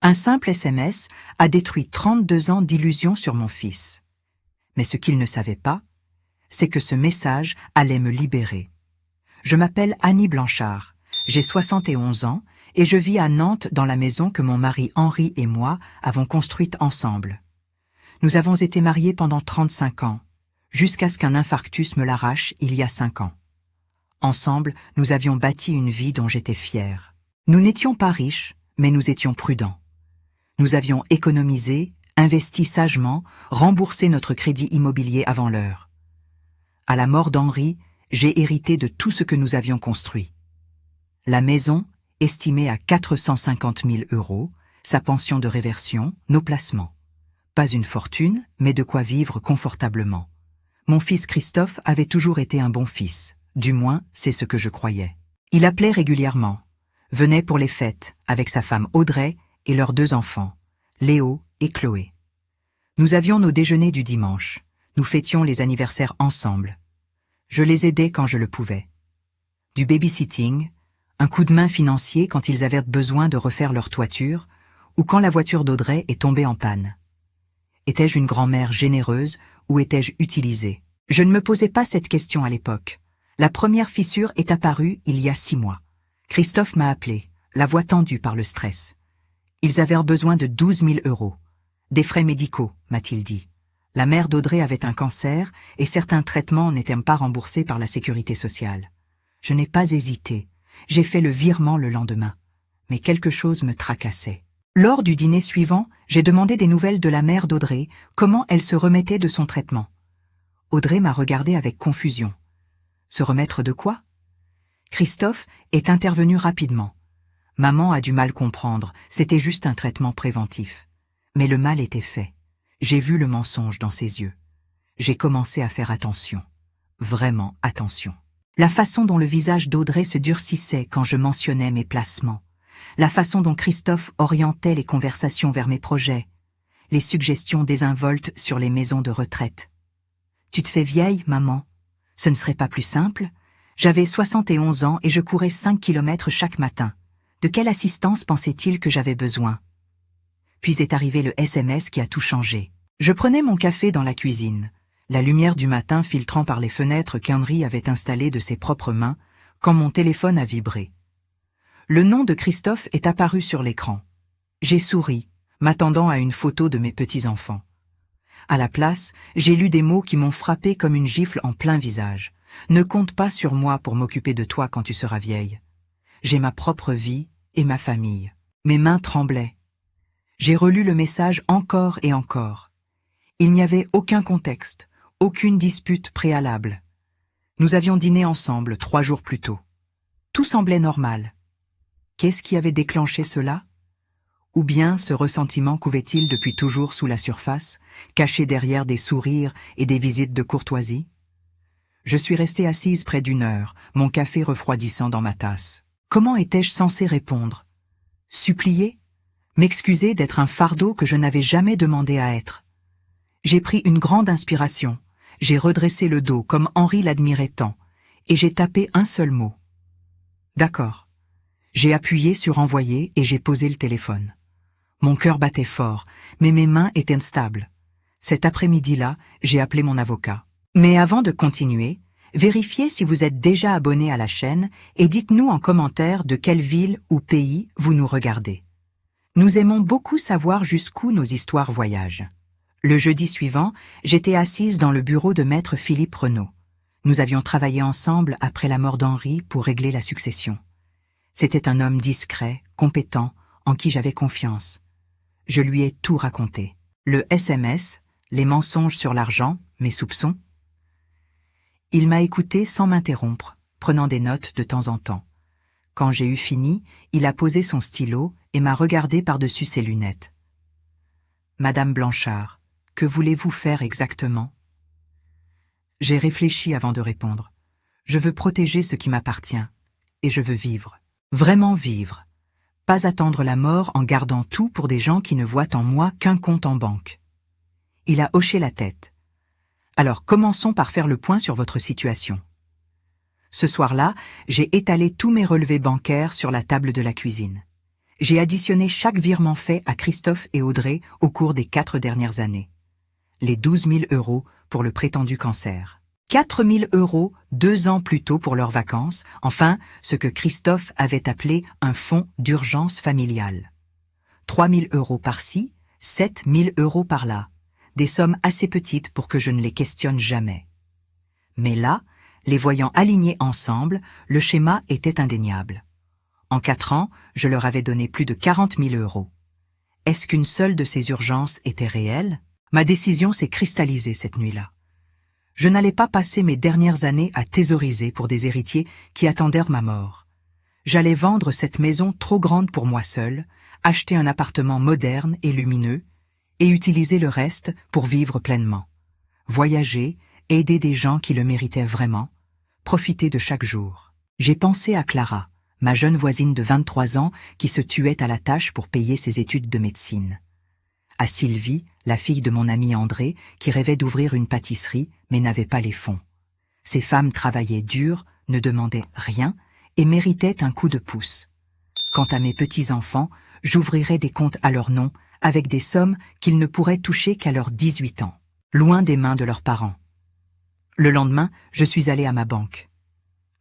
Un simple SMS a détruit 32 ans d'illusions sur mon fils. Mais ce qu'il ne savait pas, c'est que ce message allait me libérer. Je m'appelle Annie Blanchard, j'ai 71 ans et je vis à Nantes dans la maison que mon mari Henri et moi avons construite ensemble. Nous avons été mariés pendant 35 ans, jusqu'à ce qu'un infarctus me l'arrache il y a 5 ans. Ensemble, nous avions bâti une vie dont j'étais fière. Nous n'étions pas riches, mais nous étions prudents. Nous avions économisé, investi sagement, remboursé notre crédit immobilier avant l'heure. À la mort d'Henri, j'ai hérité de tout ce que nous avions construit. La maison, estimée à 450 000 €, sa pension de réversion, nos placements. Pas une fortune, mais de quoi vivre confortablement. Mon fils Christophe avait toujours été un bon fils, du moins c'est ce que je croyais. Il appelait régulièrement, venait pour les fêtes, avec sa femme Audrey et leurs 2 enfants, Léo et Chloé. Nous avions nos déjeuners du dimanche, nous fêtions les anniversaires ensemble. Je les aidais quand je le pouvais. Du babysitting, un coup de main financier quand ils avaient besoin de refaire leur toiture, ou quand la voiture d'Audrey est tombée en panne. Étais-je une grand-mère généreuse ou étais-je utilisée? Je ne me posais pas cette question à l'époque. La première fissure est apparue il y a 6 mois. Christophe m'a appelé, la voix tendue par le stress. Ils avaient besoin de 12 000 €. Des frais médicaux, m'a-t-il dit. La mère d'Audrey avait un cancer et certains traitements n'étaient pas remboursés par la sécurité sociale. Je n'ai pas hésité. J'ai fait le virement le lendemain. Mais quelque chose me tracassait. Lors du dîner suivant, j'ai demandé des nouvelles de la mère d'Audrey, comment elle se remettait de son traitement. Audrey m'a regardé avec confusion. Se remettre de quoi? Christophe est intervenu rapidement. Maman a du mal comprendre, c'était juste un traitement préventif. Mais le mal était fait. J'ai vu le mensonge dans ses yeux. J'ai commencé à faire attention. Vraiment attention. La façon dont le visage d'Audrey se durcissait quand je mentionnais mes placements. La façon dont Christophe orientait les conversations vers mes projets. Les suggestions désinvoltes sur les maisons de retraite. Tu te fais vieille, maman? Ce ne serait pas plus simple? J'avais 71 ans et je courais 5 kilomètres chaque matin. De quelle assistance pensait-il que j'avais besoin? Puis est arrivé le SMS qui a tout changé. Je prenais mon café dans la cuisine, la lumière du matin filtrant par les fenêtres qu'Henri avait installées de ses propres mains, quand mon téléphone a vibré. Le nom de Christophe est apparu sur l'écran. J'ai souri, m'attendant à une photo de mes petits-enfants. À la place, j'ai lu des mots qui m'ont frappé comme une gifle en plein visage. Ne compte pas sur moi pour m'occuper de toi quand tu seras vieille. J'ai ma propre vie et ma famille. Mes mains tremblaient. J'ai relu le message encore et encore. Il n'y avait aucun contexte, aucune dispute préalable. Nous avions dîné ensemble 3 jours plus tôt. Tout semblait normal. Qu'est-ce qui avait déclenché cela? Ou bien ce ressentiment couvait-il depuis toujours sous la surface, caché derrière des sourires et des visites de courtoisie? Je suis restée assise près d'1 heure, mon café refroidissant dans ma tasse. Comment étais-je censée répondre? Supplier? M'excuser d'être un fardeau que je n'avais jamais demandé à être? J'ai pris une grande inspiration, j'ai redressé le dos comme Henri l'admirait tant, et j'ai tapé un seul mot. D'accord. J'ai appuyé sur envoyer et j'ai posé le téléphone. Mon cœur battait fort, mais mes mains étaient instables. Cet après-midi-là, j'ai appelé mon avocat. Mais avant de continuer, vérifiez si vous êtes déjà abonné à la chaîne et dites-nous en commentaire de quelle ville ou pays vous nous regardez. Nous aimons beaucoup savoir jusqu'où nos histoires voyagent. Le jeudi suivant, j'étais assise dans le bureau de maître Philippe Renaud. Nous avions travaillé ensemble après la mort d'Henri pour régler la succession. C'était un homme discret, compétent, en qui j'avais confiance. Je lui ai tout raconté. Le SMS, les mensonges sur l'argent, mes soupçons. Il m'a écouté sans m'interrompre, prenant des notes de temps en temps. Quand j'ai eu fini, il a posé son stylo et m'a regardé par-dessus ses lunettes. « Madame Blanchard, que voulez-vous faire exactement ?» J'ai réfléchi avant de répondre. Je veux protéger ce qui m'appartient, et je veux vivre. Vraiment vivre. Pas attendre la mort en gardant tout pour des gens qui ne voient en moi qu'un compte en banque. Il a hoché la tête. Alors commençons par faire le point sur votre situation. Ce soir-là, j'ai étalé tous mes relevés bancaires sur la table de la cuisine. J'ai additionné chaque virement fait à Christophe et Audrey au cours des 4 dernières années. Les 12 000 € pour le prétendu cancer. 4 000 € 2 ans plus tôt pour leurs vacances, enfin, ce que Christophe avait appelé un fonds d'urgence familiale. 3 000 € par-ci, 7 000 € par-là. Des sommes assez petites pour que je ne les questionne jamais. Mais là, les voyant alignés ensemble, le schéma était indéniable. En 4 ans, je leur avais donné plus de 40 000 €. Est-ce qu'une seule de ces urgences était réelle? Ma décision s'est cristallisée cette nuit-là. Je n'allais pas passer mes dernières années à thésauriser pour des héritiers qui attendèrent ma mort. J'allais vendre cette maison trop grande pour moi seul, acheter un appartement moderne et lumineux, et utiliser le reste pour vivre pleinement. Voyager, aider des gens qui le méritaient vraiment, profiter de chaque jour. J'ai pensé à Clara, ma jeune voisine de 23 ans qui se tuait à la tâche pour payer ses études de médecine. À Sylvie, la fille de mon ami André, qui rêvait d'ouvrir une pâtisserie mais n'avait pas les fonds. Ces femmes travaillaient dur, ne demandaient rien et méritaient un coup de pouce. Quant à mes petits-enfants, j'ouvrirais des comptes à leur nom avec des sommes qu'ils ne pourraient toucher qu'à leurs 18 ans, loin des mains de leurs parents. Le lendemain, je suis allée à ma banque.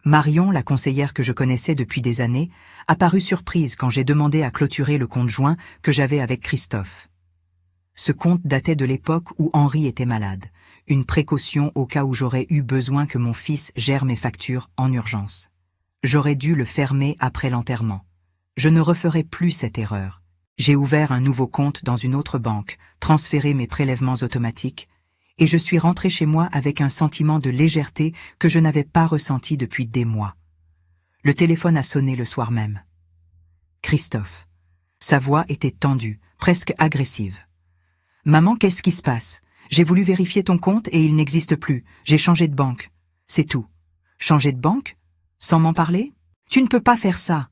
Marion, la conseillère que je connaissais depuis des années, apparut surprise quand j'ai demandé à clôturer le compte joint que j'avais avec Christophe. Ce compte datait de l'époque où Henri était malade, une précaution au cas où j'aurais eu besoin que mon fils gère mes factures en urgence. J'aurais dû le fermer après l'enterrement. Je ne referai plus cette erreur. J'ai ouvert un nouveau compte dans une autre banque, transféré mes prélèvements automatiques, et je suis rentré chez moi avec un sentiment de légèreté que je n'avais pas ressenti depuis des mois. Le téléphone a sonné le soir même. Christophe. Sa voix était tendue, presque agressive. « Maman, qu'est-ce qui se passe? J'ai voulu vérifier ton compte et il n'existe plus. J'ai changé de banque. C'est tout. » « Changer de banque? Sans m'en parler? Tu ne peux pas faire ça. »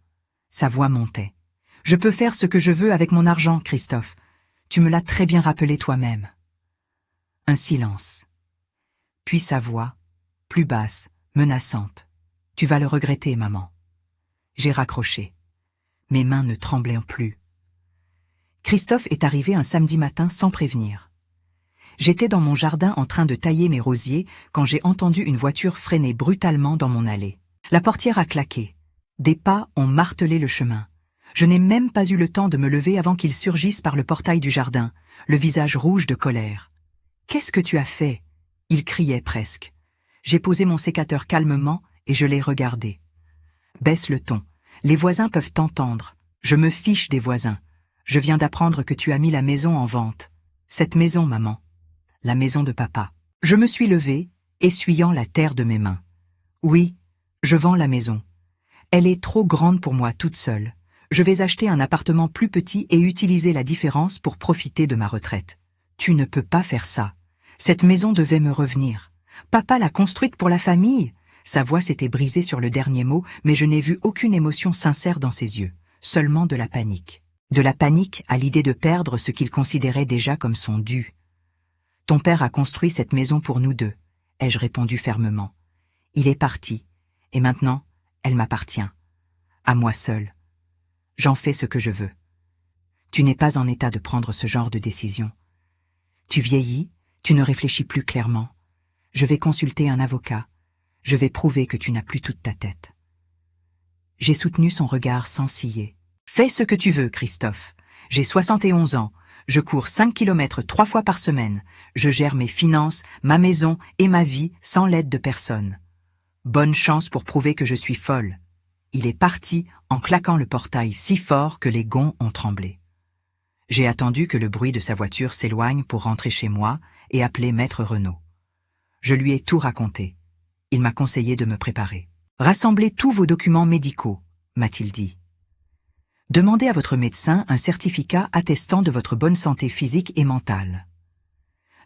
Sa voix montait. « Je peux faire ce que je veux avec mon argent, Christophe. Tu me l'as très bien rappelé toi-même. » Un silence. Puis sa voix, plus basse, menaçante. « Tu vas le regretter, maman. » J'ai raccroché. Mes mains ne tremblaient plus. Christophe est arrivé un samedi matin sans prévenir. J'étais dans mon jardin en train de tailler mes rosiers quand j'ai entendu une voiture freiner brutalement dans mon allée. La portière a claqué. Des pas ont martelé le chemin. Je n'ai même pas eu le temps de me lever avant qu'il surgisse par le portail du jardin, le visage rouge de colère. « Qu'est-ce que tu as fait ?» Il criait presque. J'ai posé mon sécateur calmement et je l'ai regardé. « Baisse le ton. Les voisins peuvent t'entendre. Je me fiche des voisins. Je viens d'apprendre que tu as mis la maison en vente. Cette maison, maman. La maison de papa. » Je me suis levée, essuyant la terre de mes mains. « Oui, je vends la maison. Elle est trop grande pour moi toute seule. Je vais acheter un appartement plus petit et utiliser la différence pour profiter de ma retraite. Tu ne peux pas faire ça. Cette maison devait me revenir. Papa l'a construite pour la famille. » Sa voix s'était brisée sur le dernier mot, mais je n'ai vu aucune émotion sincère dans ses yeux, seulement de la panique. De la panique à l'idée de perdre ce qu'il considérait déjà comme son dû. « Ton père a construit cette maison pour nous deux, » ai-je répondu fermement. « Il est parti, et maintenant, elle m'appartient. À moi seul. J'en fais ce que je veux. Tu n'es pas en état de prendre ce genre de décision. Tu vieillis, tu ne réfléchis plus clairement. Je vais consulter un avocat. Je vais prouver que tu n'as plus toute ta tête. » J'ai soutenu son regard sans ciller. « Fais ce que tu veux, Christophe. J'ai 71 ans. Je cours 5 kilomètres 3 fois par semaine. Je gère mes finances, ma maison et ma vie sans l'aide de personne. Bonne chance pour prouver que je suis folle. » Il est parti en claquant le portail si fort que les gonds ont tremblé. J'ai attendu que le bruit de sa voiture s'éloigne pour rentrer chez moi et appeler Maître Renaud. Je lui ai tout raconté. Il m'a conseillé de me préparer. « Rassemblez tous vos documents médicaux, » m'a-t-il dit. « Demandez à votre médecin un certificat attestant de votre bonne santé physique et mentale.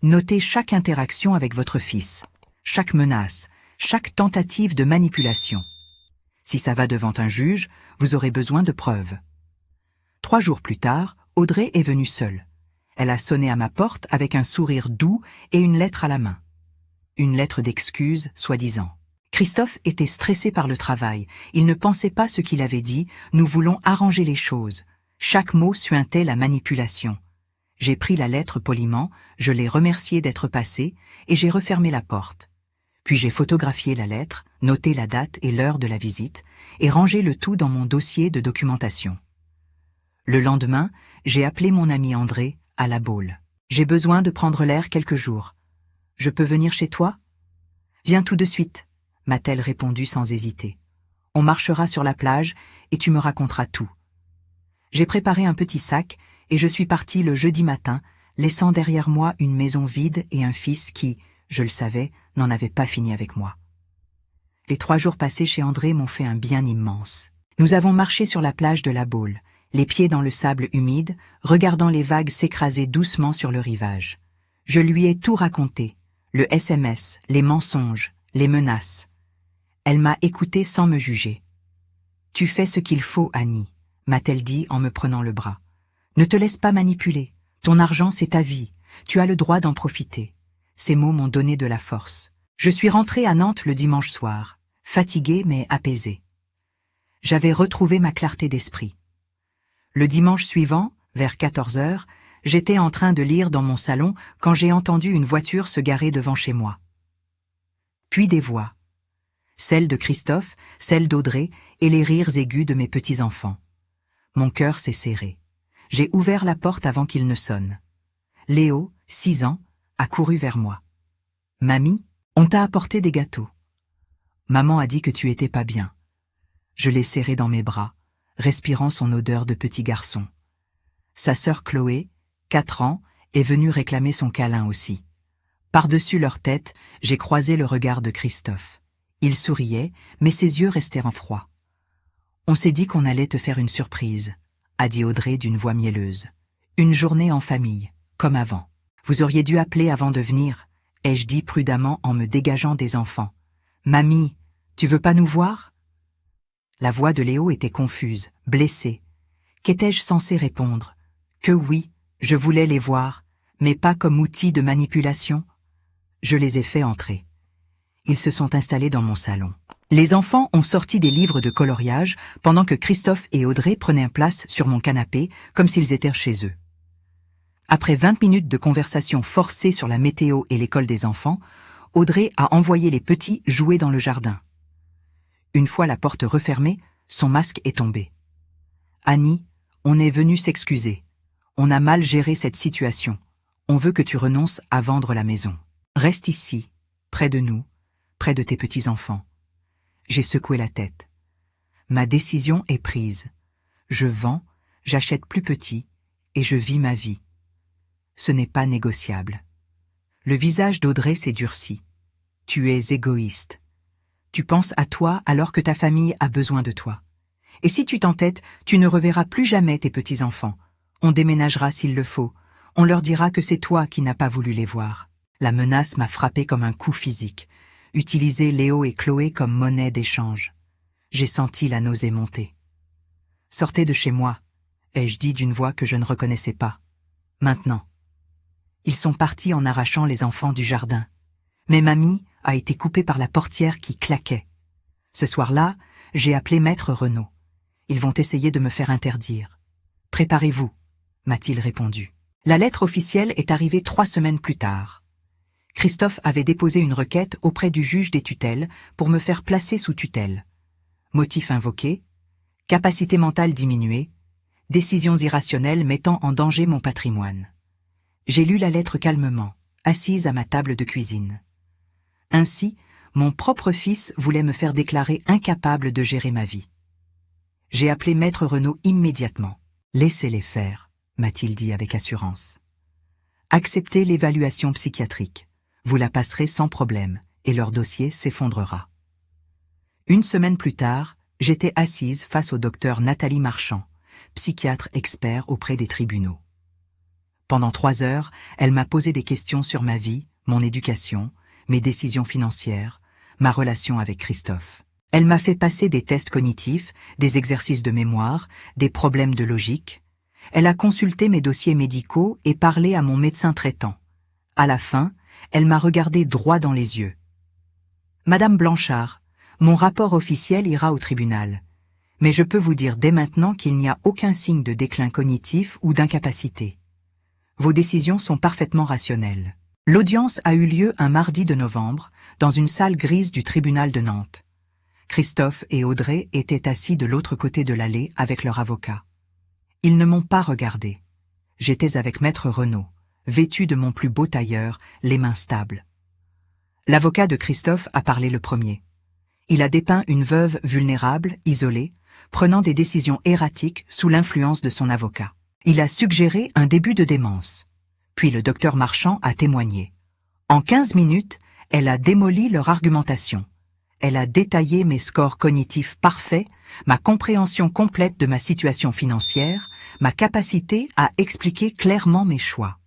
Notez chaque interaction avec votre fils, chaque menace, chaque tentative de manipulation. Si ça va devant un juge, vous aurez besoin de preuves. » 3 jours plus tard, Audrey est venue seule. Elle a sonné à ma porte avec un sourire doux et une lettre à la main. Une lettre d'excuse, soi-disant. Christophe était stressé par le travail. Il ne pensait pas ce qu'il avait dit. « Nous voulons arranger les choses. Chaque mot suintait la manipulation. J'ai pris la lettre poliment, je l'ai remercié d'être passé, et j'ai refermé la porte. Puis j'ai photographié la lettre, noté la date et l'heure de la visite, et rangé le tout dans mon dossier de documentation. Le lendemain, j'ai appelé mon ami André, à La Baule. « J'ai besoin de prendre l'air quelques jours. Je peux venir chez toi ? » « Viens tout de suite, » m'a-t-elle répondu sans hésiter. « On marchera sur la plage et tu me raconteras tout. » J'ai préparé un petit sac et je suis parti le jeudi matin, laissant derrière moi une maison vide et un fils qui, je le savais, n'en avait pas fini avec moi. Les 3 jours passés chez André m'ont fait un bien immense. Nous avons marché sur la plage de La Baule, les pieds dans le sable humide, regardant les vagues s'écraser doucement sur le rivage. Je lui ai tout raconté, le SMS, les mensonges, les menaces. Elle m'a écouté sans me juger. « Tu fais ce qu'il faut, Annie », m'a-t-elle dit en me prenant le bras. « Ne te laisse pas manipuler. Ton argent, c'est ta vie. Tu as le droit d'en profiter. » Ces mots m'ont donné de la force. Je suis rentrée à Nantes le dimanche soir, fatiguée mais apaisée. J'avais retrouvé ma clarté d'esprit. Le dimanche suivant, vers 14 heures, j'étais en train de lire dans mon salon quand j'ai entendu une voiture se garer devant chez moi. Puis des voix. Celle de Christophe, celle d'Audrey et les rires aigus de mes petits-enfants. Mon cœur s'est serré. J'ai ouvert la porte avant qu'il ne sonne. Léo, 6 ans, a couru vers moi. « Mamie, on t'a apporté des gâteaux. Maman a dit que tu étais pas bien. » Je l'ai serré dans mes bras, respirant son odeur de petit garçon. Sa sœur Chloé, 4 ans, est venue réclamer son câlin aussi. Par-dessus leur tête, j'ai croisé le regard de Christophe. Il souriait, mais ses yeux restèrent froids. « On s'est dit qu'on allait te faire une surprise », a dit Audrey d'une voix mielleuse. « Une journée en famille, comme avant. Vous auriez dû appeler avant de venir, » ai-je dit prudemment en me dégageant des enfants. « Mamie, tu veux pas nous voir ?» La voix de Léo était confuse, blessée. Qu'étais-je censé répondre? Que oui, je voulais les voir, mais pas comme outil de manipulation. Je les ai fait entrer. Ils se sont installés dans mon salon. Les enfants ont sorti des livres de coloriage pendant que Christophe et Audrey prenaient place sur mon canapé comme s'ils étaient chez eux. Après 20 minutes de conversation forcée sur la météo et l'école des enfants, Audrey a envoyé les petits jouer dans le jardin. Une fois la porte refermée, son masque est tombé. « Annie, on est venu s'excuser. On a mal géré cette situation. On veut que tu renonces à vendre la maison. Reste ici, près de nous, près de tes petits-enfants. » J'ai secoué la tête. Ma décision est prise. Je vends, j'achète plus petit, et je vis ma vie. Ce n'est pas négociable. Le visage d'Audrey s'est durci. Tu es égoïste. Tu penses à toi alors que ta famille a besoin de toi. Et si tu t'entêtes, tu ne reverras plus jamais tes petits-enfants. On déménagera s'il le faut. On leur dira que c'est toi qui n'as pas voulu les voir. La menace m'a frappé comme un coup physique. Utiliser Léo et Chloé comme monnaie d'échange. J'ai senti la nausée monter. « Sortez de chez moi », ai-je dit d'une voix que je ne reconnaissais pas. Maintenant. Ils sont partis en arrachant les enfants du jardin. Mais mamie a été coupée par la portière qui claquait. Ce soir-là, j'ai appelé maître Renaud. Ils vont essayer de me faire interdire. « Préparez-vous », m'a-t-il répondu. La lettre officielle est arrivée 3 semaines plus tard. Christophe avait déposé une requête auprès du juge des tutelles pour me faire placer sous tutelle. Motif invoqué, capacité mentale diminuée, décisions irrationnelles mettant en danger mon patrimoine. J'ai lu la lettre calmement, assise à ma table de cuisine. Ainsi, mon propre fils voulait me faire déclarer incapable de gérer ma vie. J'ai appelé maître Renaud immédiatement. « Laissez-les faire », m'a-t-il dit avec assurance. « Acceptez l'évaluation psychiatrique. Vous la passerez sans problème, et leur dossier s'effondrera. » 1 semaine plus tard, j'étais assise face au docteur Nathalie Marchand, psychiatre expert auprès des tribunaux. Pendant 3 heures, elle m'a posé des questions sur ma vie, mon éducation, mes décisions financières, ma relation avec Christophe. Elle m'a fait passer des tests cognitifs, des exercices de mémoire, des problèmes de logique. Elle a consulté mes dossiers médicaux et parlé à mon médecin traitant. À la fin, elle m'a regardé droit dans les yeux. « Madame Blanchard, mon rapport officiel ira au tribunal. Mais je peux vous dire dès maintenant qu'il n'y a aucun signe de déclin cognitif ou d'incapacité. Vos décisions sont parfaitement rationnelles. L'audience a eu lieu un mardi de novembre, dans une salle grise du tribunal de Nantes. Christophe et Audrey étaient assis de l'autre côté de l'allée avec leur avocat. Ils ne m'ont pas regardé. J'étais avec Maître Renaud, vêtu de mon plus beau tailleur, les mains stables. L'avocat de Christophe a parlé le premier. Il a dépeint une veuve vulnérable, isolée, prenant des décisions erratiques sous l'influence de son avocat. Il a suggéré un début de démence. Puis le docteur Marchand a témoigné. En 15 minutes, elle a démoli leur argumentation. Elle a détaillé mes scores cognitifs parfaits, ma compréhension complète de ma situation financière, ma capacité à expliquer clairement mes choix.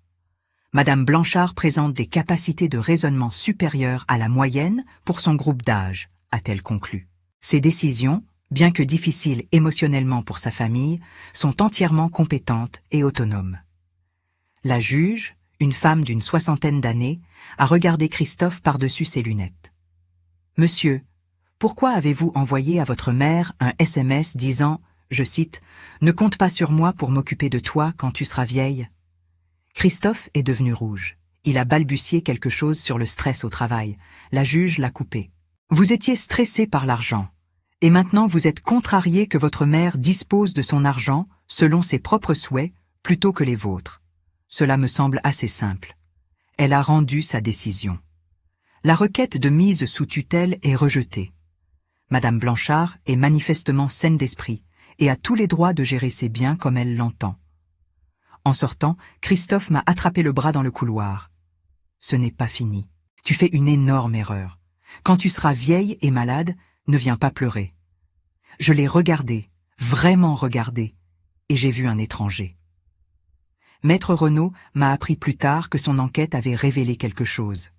Madame Blanchard présente des capacités de raisonnement supérieures à la moyenne pour son groupe d'âge, a-t-elle conclu. Ses décisions, bien que difficiles émotionnellement pour sa famille, sont entièrement compétentes et autonomes. La juge, une femme d'une 60aine d'années, a regardé Christophe par-dessus ses lunettes. « Monsieur, pourquoi avez-vous envoyé à votre mère un SMS disant, je cite, « Ne compte pas sur moi pour m'occuper de toi quand tu seras vieille » Christophe est devenu rouge. Il a balbutié quelque chose sur le stress au travail. La juge l'a coupé. « Vous étiez stressé par l'argent. Et maintenant vous êtes contrarié que votre mère dispose de son argent selon ses propres souhaits plutôt que les vôtres. Cela me semble assez simple. » Elle a rendu sa décision. La requête de mise sous tutelle est rejetée. Madame Blanchard est manifestement saine d'esprit et a tous les droits de gérer ses biens comme elle l'entend. En sortant, Christophe m'a attrapé le bras dans le couloir. « Ce n'est pas fini. Tu fais une énorme erreur. Quand tu seras vieille et malade, ne viens pas pleurer. » Je l'ai regardé, vraiment regardé, et j'ai vu un étranger. Maître Renaud m'a appris plus tard que son enquête avait révélé quelque chose.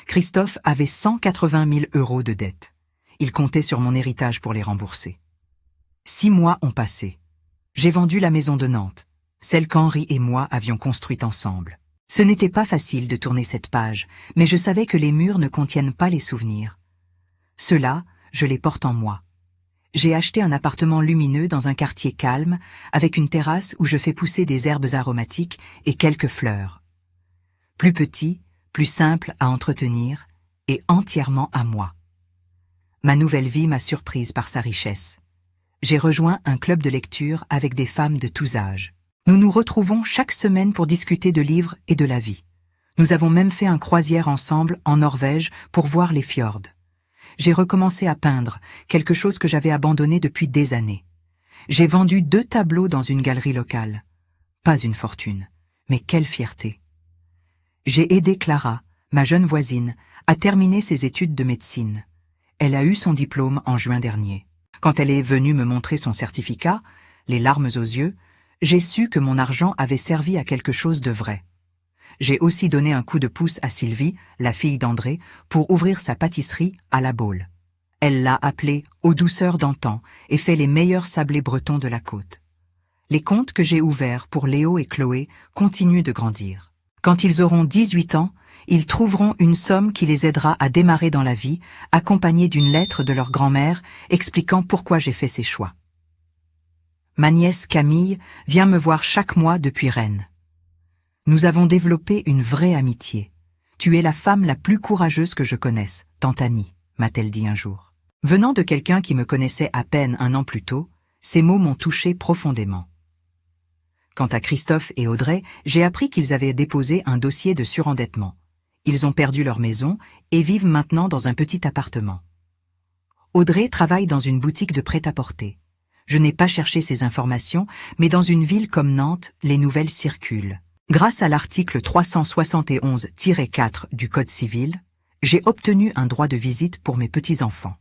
Christophe avait 180 000 € de dettes. Il comptait sur mon héritage pour les rembourser. 6 mois ont passé. J'ai vendu la maison de Nantes, celle qu'Henri et moi avions construite ensemble. Ce n'était pas facile de tourner cette page, mais je savais que les murs ne contiennent pas les souvenirs. Ceux-là, je les porte en moi. J'ai acheté un appartement lumineux dans un quartier calme, avec une terrasse où je fais pousser des herbes aromatiques et quelques fleurs. Plus petit, plus simple à entretenir, et entièrement à moi. Ma nouvelle vie m'a surprise par sa richesse. J'ai rejoint un club de lecture avec des femmes de tous âges. Nous nous retrouvons chaque semaine pour discuter de livres et de la vie. Nous avons même fait un croisière ensemble en Norvège pour voir les fjords. J'ai recommencé à peindre, quelque chose que j'avais abandonné depuis des années. J'ai vendu 2 tableaux dans une galerie locale. Pas une fortune, mais quelle fierté. J'ai aidé Clara, ma jeune voisine, à terminer ses études de médecine. Elle a eu son diplôme en juin dernier. Quand elle est venue me montrer son certificat, les larmes aux yeux, j'ai su que mon argent avait servi à quelque chose de vrai. J'ai aussi donné un coup de pouce à Sylvie, la fille d'André, pour ouvrir sa pâtisserie à la Baule. Elle l'a appelée « Aux douceurs d'antan » et fait les meilleurs sablés bretons de la côte. Les comptes que j'ai ouverts pour Léo et Chloé continuent de grandir. Quand ils auront 18 ans, ils trouveront une somme qui les aidera à démarrer dans la vie, accompagnée d'une lettre de leur grand-mère expliquant pourquoi j'ai fait ces choix. Ma nièce Camille vient me voir chaque mois depuis Rennes. Nous avons développé une vraie amitié. « Tu es la femme la plus courageuse que je connaisse, tante Annie », m'a-t-elle dit un jour. Venant de quelqu'un qui me connaissait à peine un an plus tôt, ces mots m'ont touché profondément. Quant à Christophe et Audrey, j'ai appris qu'ils avaient déposé un dossier de surendettement. Ils ont perdu leur maison et vivent maintenant dans un petit appartement. Audrey travaille dans une boutique de prêt-à-porter. Je n'ai pas cherché ces informations, mais dans une ville comme Nantes, les nouvelles circulent. Grâce à l'article 371-4 du Code civil, j'ai obtenu un droit de visite pour mes petits-enfants.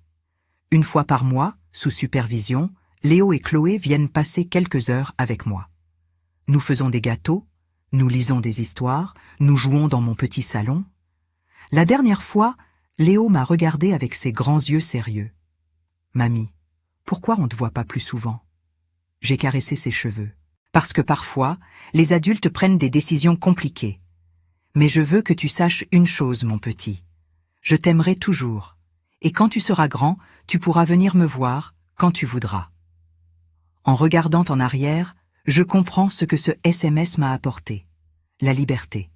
Une fois par mois, sous supervision, Léo et Chloé viennent passer quelques heures avec moi. Nous faisons des gâteaux, nous lisons des histoires, nous jouons dans mon petit salon. La dernière fois, Léo m'a regardé avec ses grands yeux sérieux. « Mamie, pourquoi on ne te voit pas plus souvent ?» J'ai caressé ses cheveux. Parce que parfois, les adultes prennent des décisions compliquées. Mais je veux que tu saches une chose, mon petit. Je t'aimerai toujours. Et quand tu seras grand, tu pourras venir me voir quand tu voudras. En regardant en arrière, je comprends ce que ce SMS m'a apporté. La liberté.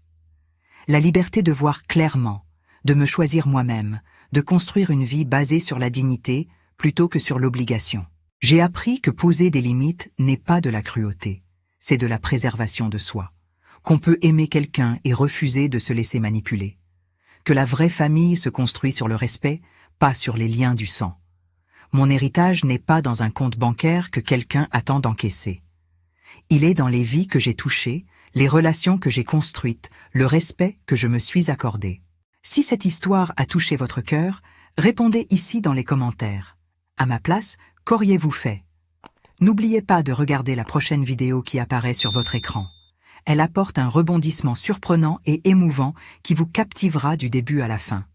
La liberté de voir clairement, de me choisir moi-même, de construire une vie basée sur la dignité plutôt que sur l'obligation. J'ai appris que poser des limites n'est pas de la cruauté, c'est de la préservation de soi. Qu'on peut aimer quelqu'un et refuser de se laisser manipuler. Que la vraie famille se construit sur le respect, pas sur les liens du sang. Mon héritage n'est pas dans un compte bancaire que quelqu'un attend d'encaisser. Il est dans les vies que j'ai touchées, les relations que j'ai construites, le respect que je me suis accordé. Si cette histoire a touché votre cœur, répondez ici dans les commentaires. À ma place, qu'auriez-vous fait? N'oubliez pas de regarder la prochaine vidéo qui apparaît sur votre écran. Elle apporte un rebondissement surprenant et émouvant qui vous captivera du début à la fin.